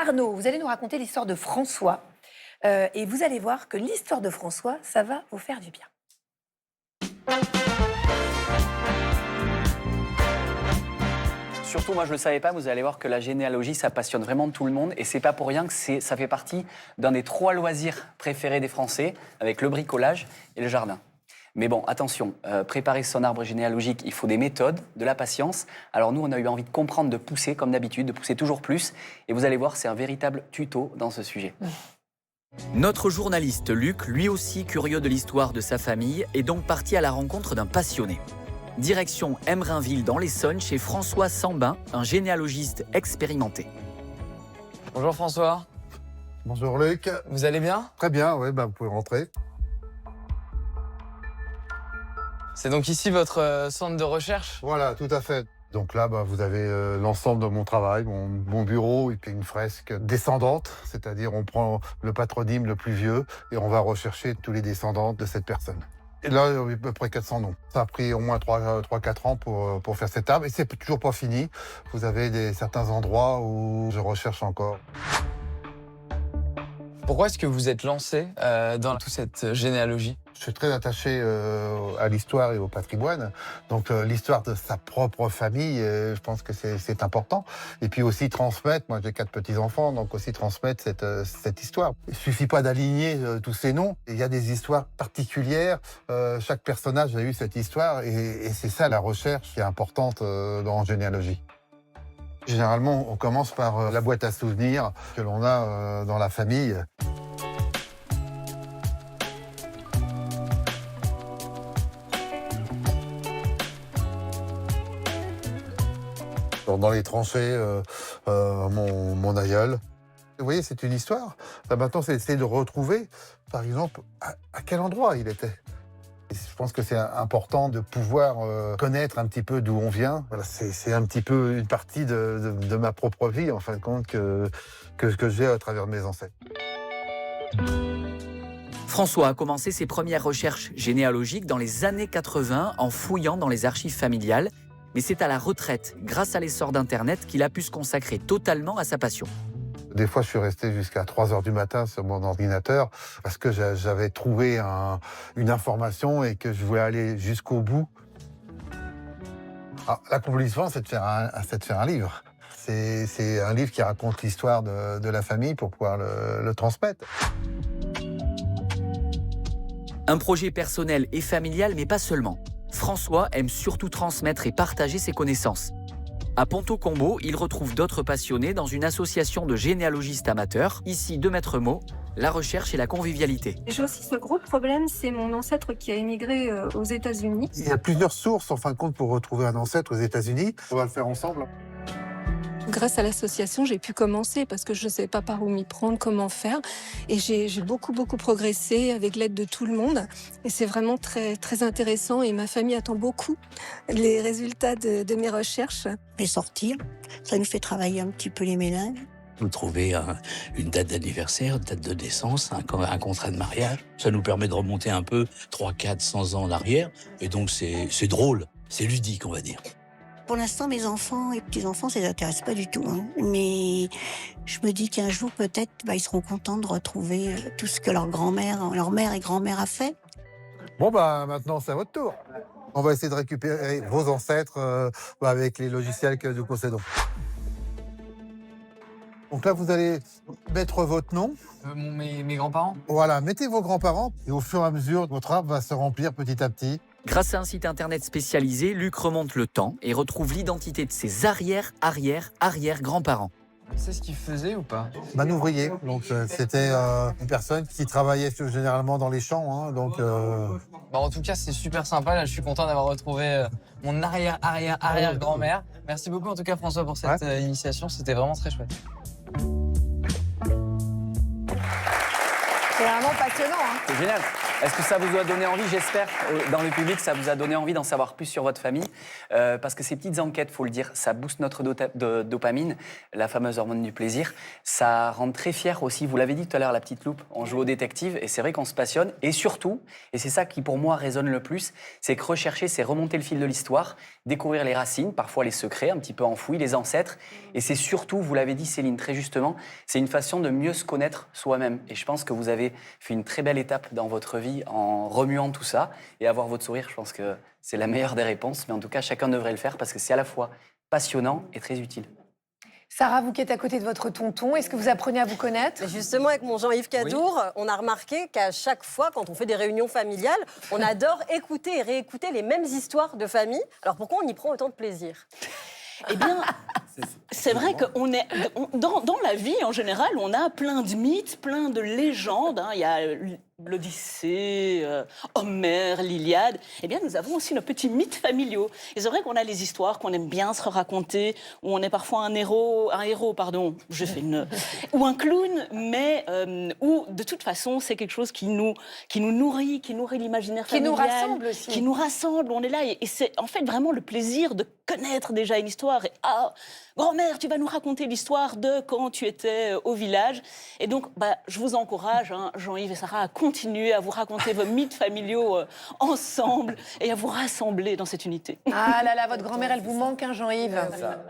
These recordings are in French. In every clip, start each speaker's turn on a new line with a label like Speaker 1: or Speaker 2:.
Speaker 1: Arnaud, vous allez nous raconter l'histoire de François. Et vous allez voir que l'histoire de François, ça va vous faire du bien.
Speaker 2: Surtout, moi, je ne le savais pas, vous allez voir que la généalogie, ça passionne vraiment tout le monde. Et c'est pas pour rien que ça fait partie d'un des 3 loisirs préférés des Français, avec le bricolage et le jardin. Mais bon, attention, préparer son arbre généalogique, il faut des méthodes, de la patience. Alors nous, on a eu envie de comprendre, de pousser, comme d'habitude, de pousser toujours plus. Et vous allez voir, c'est un véritable tuto dans ce sujet.
Speaker 3: Notre journaliste Luc, lui aussi curieux de l'histoire de sa famille, est donc parti à la rencontre d'un passionné. Direction Emerainville dans l'Essonne chez François Sambin, un généalogiste expérimenté.
Speaker 4: Bonjour François,
Speaker 5: Bonjour Luc.
Speaker 4: vous allez bien?
Speaker 5: Très bien, oui, vous pouvez rentrer.
Speaker 4: C'est donc ici votre centre de recherche?
Speaker 5: Voilà, tout à fait. Donc là, vous avez l'ensemble de mon travail, mon bureau, et puis une fresque descendante, c'est-à-dire on prend le patronyme le plus vieux et on va rechercher tous les descendants de cette personne. Et là, il y a à peu près 400 noms. Ça a pris au moins 3-4 ans pour faire cet arbre, et c'est toujours pas fini. Vous avez certains endroits où je recherche encore.
Speaker 4: Pourquoi est-ce que vous êtes lancé dans toute cette généalogie?
Speaker 5: Je suis très attaché à l'histoire et au patrimoine. Donc l'histoire de sa propre famille, je pense que c'est important. Et puis aussi transmettre, moi j'ai 4 petits-enfants, donc aussi transmettre cette histoire. Il suffit pas d'aligner tous ces noms. Il y a des histoires particulières. Chaque personnage a eu cette histoire et c'est ça la recherche qui est importante en généalogie. Généralement, on commence par la boîte à souvenirs que l'on a dans la famille. Dans les tranchées, mon aïeul. Vous voyez, c'est une histoire. Là, maintenant, c'est essayer de retrouver, par exemple, à quel endroit il était. Et je pense que c'est important de pouvoir connaître un petit peu d'où on vient. Voilà, c'est un petit peu une partie de ma propre vie, en fin de compte, que j'ai à travers mes ancêtres.
Speaker 3: François a commencé ses premières recherches généalogiques dans les années 80 en fouillant dans les archives familiales. Mais c'est à la retraite, grâce à l'essor d'Internet, qu'il a pu se consacrer totalement à sa passion.
Speaker 5: Des fois, je suis resté jusqu'à 3 h du matin sur mon ordinateur parce que j'avais trouvé une information et que je voulais aller jusqu'au bout. L'accomplissement, c'est de faire un livre. C'est un livre qui raconte l'histoire de la famille pour pouvoir le transmettre.
Speaker 3: Un projet personnel et familial, mais pas seulement. François aime surtout transmettre et partager ses connaissances. À Ponto-Combo, il retrouve d'autres passionnés dans une association de généalogistes amateurs, ici 2 maîtres mots, la recherche et la convivialité.
Speaker 6: J'ai aussi ce gros problème, c'est mon ancêtre qui a émigré aux États-Unis.
Speaker 5: Il y a plusieurs sources, en fin de compte, pour retrouver un ancêtre aux États-Unis. On va le faire ensemble.
Speaker 6: Grâce à l'association, j'ai pu commencer parce que je ne savais pas par où m'y prendre, comment faire. Et j'ai beaucoup progressé avec l'aide de tout le monde. Et c'est vraiment très, très intéressant. Et ma famille attend beaucoup les résultats de mes recherches.
Speaker 7: Et sortir, ça nous fait travailler un petit peu les méninges.
Speaker 8: Nous trouver une date d'anniversaire, une date de naissance, un contrat de mariage. Ça nous permet de remonter un peu 300, 400 ans en arrière. Et donc c'est drôle, c'est ludique, on va dire.
Speaker 7: Pour l'instant, mes enfants et petits-enfants, ça les intéresse pas du tout. Mais je me dis qu'un jour, peut-être, ils seront contents de retrouver tout ce que leur mère et grand-mère a fait.
Speaker 5: Bon, maintenant, c'est à votre tour. On va essayer de récupérer vos ancêtres avec les logiciels que nous possédons. Donc là, vous allez mettre votre nom.
Speaker 4: Mes grands-parents?
Speaker 5: Voilà, mettez vos grands-parents. Et au fur et à mesure, votre arbre va se remplir petit à petit.
Speaker 3: Grâce à un site internet spécialisé, Luc remonte le temps et retrouve l'identité de ses arrière-grands-parents.
Speaker 4: C'est ce qu'ils faisaient ou pas?
Speaker 5: Un ouvrier, donc c'était une personne qui travaillait généralement dans les champs.
Speaker 4: En tout cas, c'est super sympa. Là, je suis content d'avoir retrouvé mon arrière-grand-mère. Merci beaucoup en tout cas François pour cette initiation. C'était vraiment très chouette.
Speaker 1: C'est vraiment passionnant. Hein.
Speaker 2: C'est génial. Est-ce que ça vous a donné envie, j'espère, dans le public, ça vous a donné envie d'en savoir plus sur votre famille parce que ces petites enquêtes, il faut le dire, ça booste notre dopamine, la fameuse hormone du plaisir. Ça rend très fier aussi. Vous l'avez dit tout à l'heure, la petite loupe, on joue au détective et c'est vrai qu'on se passionne. Et surtout, et c'est ça qui pour moi résonne le plus, c'est que rechercher, c'est remonter le fil de l'histoire, découvrir les racines, parfois les secrets, un petit peu enfouis, les ancêtres. Et c'est surtout, vous l'avez dit Céline très justement, c'est une façon de mieux se connaître soi-même. Et je pense que vous avez fait une très belle étape dans votre vie en remuant tout ça. Et avoir votre sourire, je pense que c'est la meilleure des réponses. Mais en tout cas, chacun devrait le faire parce que c'est à la fois passionnant et très utile.
Speaker 1: Sarah, vous qui êtes à côté de votre tonton, est-ce que vous apprenez à vous connaître?
Speaker 9: Mais justement, avec mon Jean-Yves Cadour, on a remarqué qu'à chaque fois, quand on fait des réunions familiales, on adore écouter et réécouter les mêmes histoires de famille. Alors pourquoi on y prend autant de plaisir?
Speaker 10: Eh bien, c'est vrai que dans la vie, en général, on a plein de mythes, plein de légendes. Hein. Il y a l'Odyssée, Homère, l'Iliade. Eh bien, nous avons aussi nos petits mythes familiaux. Et c'est vrai qu'on a les histoires qu'on aime bien se raconter, où on est parfois un héros, je fais une... ou un clown, mais où, de toute façon, c'est quelque chose qui nous nourrit, qui nourrit l'imaginaire familial.
Speaker 1: Qui nous rassemble aussi.
Speaker 10: Qui nous rassemble, on est là. Et c'est en fait vraiment le plaisir de connaître déjà une histoire. Et, grand-mère, tu vas nous raconter l'histoire de quand tu étais au village. Et donc, je vous encourage, hein, Jean-Yves et Sarah, à continuer à vous raconter vos mythes familiaux ensemble et à vous rassembler dans cette unité.
Speaker 1: Ah là là, votre grand-mère, elle vous manque, hein, Jean-Yves.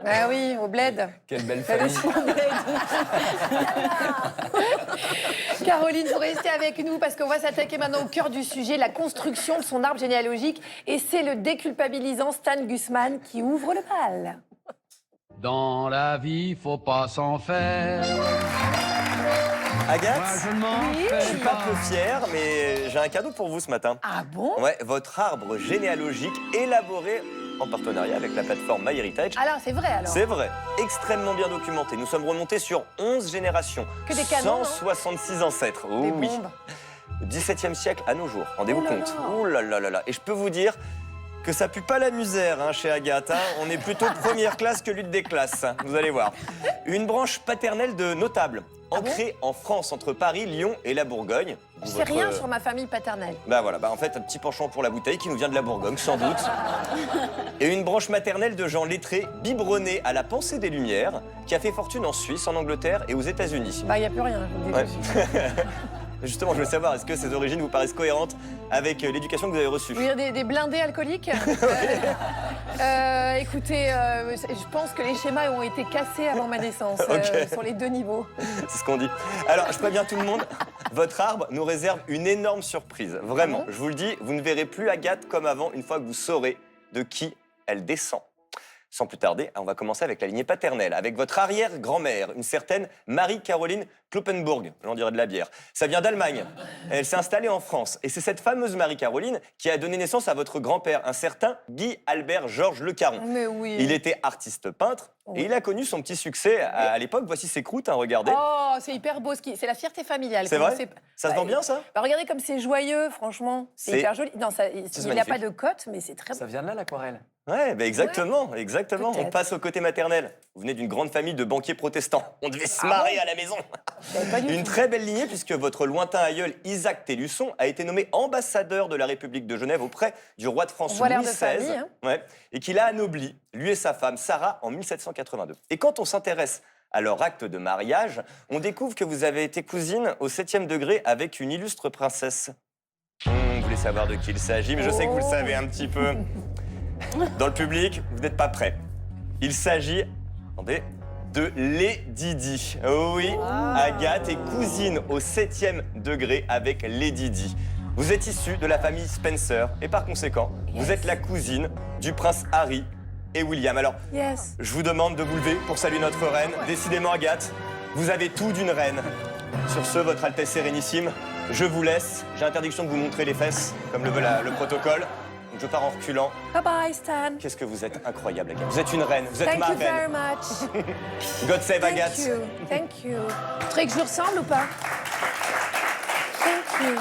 Speaker 1: Ah oui, au bled.
Speaker 2: Quelle belle famille.
Speaker 1: Caroline, vous restez avec nous parce qu'on va s'attaquer maintenant au cœur du sujet, la construction de son arbre généalogique. Et c'est le déculpabilisant Stan Gusman qui ouvre le bal.
Speaker 11: Dans la vie, faut pas s'en faire.
Speaker 12: Agathe,
Speaker 1: Oui.
Speaker 12: je suis pas peu fier, mais j'ai un cadeau pour vous ce matin.
Speaker 1: Ah bon?
Speaker 12: Ouais, votre arbre généalogique élaboré en partenariat avec la plateforme MyHeritage.
Speaker 1: Alors, c'est vrai, alors?
Speaker 12: C'est vrai, extrêmement bien documenté. Nous sommes remontés sur 11 générations.
Speaker 1: Que des canons,
Speaker 12: 166 ancêtres. Oh,
Speaker 1: Des
Speaker 12: oui.
Speaker 1: bombes.
Speaker 12: 17e siècle à nos jours, rendez-vous
Speaker 1: Oh là
Speaker 12: compte.
Speaker 1: là.
Speaker 12: Oh là là là là. Et je peux vous dire que ça pue pas la misère hein, chez Agathe. Hein. On est plutôt première classe que lutte des classes, hein. Vous allez voir. Une branche paternelle de notables, ancrée en France, entre Paris, Lyon et la Bourgogne.
Speaker 1: Je sais rien sur ma famille paternelle.
Speaker 12: Voilà, en fait, un petit penchant pour la bouteille qui nous vient de la Bourgogne, sans doute. Et une branche maternelle de gens lettrés, biberonnés à la pensée des Lumières, qui a fait fortune en Suisse, en Angleterre et aux États-Unis.
Speaker 1: Il n'y a plus rien, je vous le dis.
Speaker 12: Ouais. Justement, je veux savoir, est-ce que ces origines vous paraissent cohérentes avec l'éducation que vous avez reçue?
Speaker 1: Vous voulez dire des blindés alcooliques? Écoutez, je pense que les schémas ont été cassés avant ma naissance, sur les deux niveaux.
Speaker 12: C'est ce qu'on dit. Alors, je préviens tout le monde, votre arbre nous réserve une énorme surprise. Vraiment, je vous le dis, vous ne verrez plus Agathe comme avant une fois que vous saurez de qui elle descend. Sans plus tarder, on va commencer avec la lignée paternelle, avec votre arrière-grand-mère, une certaine Marie-Caroline Kloppenburg, j'en dirais de la bière. Ça vient d'Allemagne. Elle s'est installée en France. Et c'est cette fameuse Marie-Caroline qui a donné naissance à votre grand-père, un certain Guy-Albert Georges Le Caron.
Speaker 1: Mais oui.
Speaker 12: Il était artiste peintre et il a connu son petit succès à l'époque. Voici ses croûtes, hein, regardez.
Speaker 1: Oh, c'est hyper beau, c'est la fierté familiale.
Speaker 12: C'est vrai? Ça se vend bien, ça?
Speaker 1: Regardez comme c'est joyeux, franchement. C'est hyper joli. Non, il n'y a pas de cote, mais c'est très beau.
Speaker 2: Ça vient de là, l'aquarelle.
Speaker 12: Ouais, exactement, exactement. On
Speaker 1: peut-être.
Speaker 12: passe au côté maternel. Vous venez d'une grande famille de banquiers protestants. On devait se marrer à la maison. Une très belle lignée puisque votre lointain aïeul Isaac Télusson a été nommé ambassadeur de la République de Genève auprès du roi de France Louis
Speaker 1: l'air de
Speaker 12: XVI.
Speaker 1: famille, hein.
Speaker 12: Ouais, et qu'il a anobli, lui et sa femme Sarah, en 1782. Et quand on s'intéresse à leur acte de mariage, on découvre que vous avez été cousine au 7e degré avec une illustre princesse. Vous voulez savoir de qui il s'agit, mais je sais que vous le savez un petit peu. Dans le public, vous n'êtes pas prêts. Il s'agit, attendez, de Lady Di. Oh oui, Agathe est cousine au 7e degré avec Lady Di. Vous êtes issu de la famille Spencer et par conséquent, vous êtes la cousine du prince Harry et William. Alors, je vous demande de vous lever pour saluer notre reine. Décidément, Agathe, vous avez tout d'une reine. Sur ce, votre Altesse Sérénissime, je vous laisse. J'ai interdiction de vous montrer les fesses, comme le veut le protocole. Donc je pars en reculant.
Speaker 1: Bye bye, Stan.
Speaker 12: Qu'est-ce que vous êtes incroyable, Agathe. Vous êtes une reine, vous êtes
Speaker 1: Thank
Speaker 12: ma
Speaker 1: you very
Speaker 12: reine.
Speaker 1: much.
Speaker 12: God save Agathe.
Speaker 1: Thank you. Thank you. Vous trouvez que je vous ressemble ou pas? Thank you.